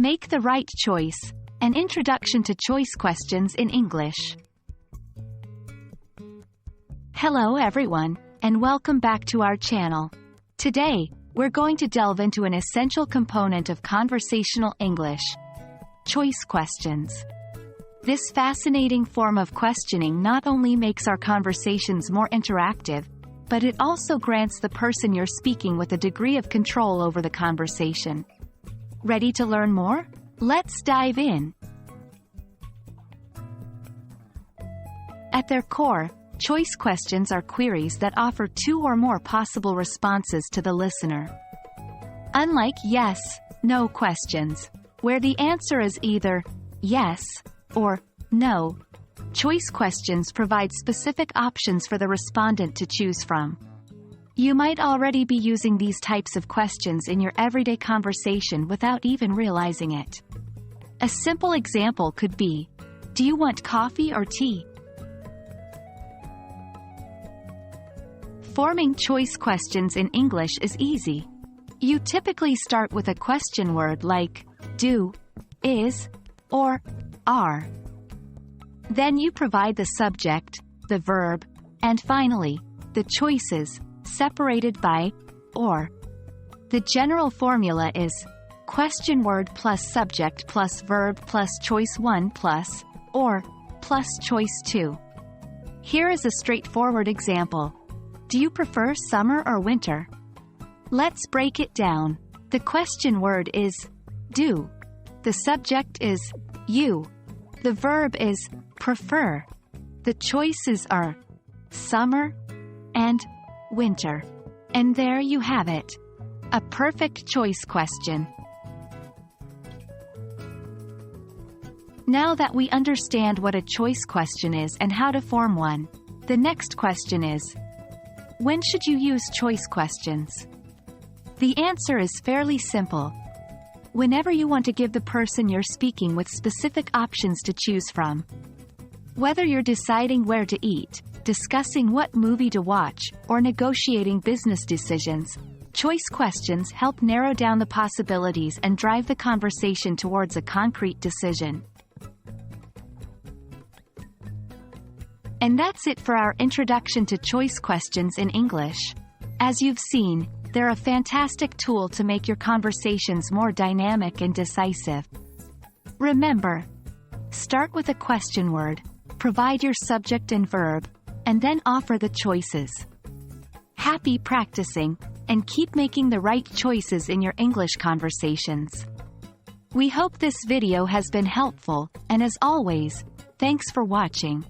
Make the right choice. An introduction to choice questions in English. Hello everyone, and welcome back to our channel. Today, we're going to delve into an essential component of conversational English: choice questions. This fascinating form of questioning not only makes our conversations more interactive, but it also grants the person you're speaking with a degree of control over the conversation. Ready to learn more? Let's dive in. At their core, choice questions are queries that offer two or more possible responses to the listener. Unlike yes, no questions, where the answer is either yes or no, choice questions provide specific options for the respondent to choose from. You might already be using these types of questions in your everyday conversation without even realizing it. A simple example could be, do you want coffee or tea? Forming choice questions in English is easy. You typically start with a question word like do, is, or are. Then you provide the subject, the verb, and finally, the choices, separated by or. The general formula is question word plus subject plus verb plus choice 1 plus or plus choice 2. Here is a straightforward example. Do you prefer summer or winter? Let's break it down. The question word is do. The subject is you. The verb is prefer. The choices are summer and winter. And there you have it. A perfect choice question. Now that we understand what a choice question is and how to form one, the next question is, when should you use choice questions? The answer is fairly simple. Whenever you want to give the person you're speaking with specific options to choose from. Whether you're deciding where to eat, discussing what movie to watch, or negotiating business decisions, choice questions help narrow down the possibilities and drive the conversation towards a concrete decision. And that's it for our introduction to choice questions in English. As you've seen, they're a fantastic tool to make your conversations more dynamic and decisive. Remember, start with a question word, provide your subject and verb, and then offer the choices. Happy practicing, and keep making the right choices in your English conversations. We hope this video has been helpful, and as always, thanks for watching.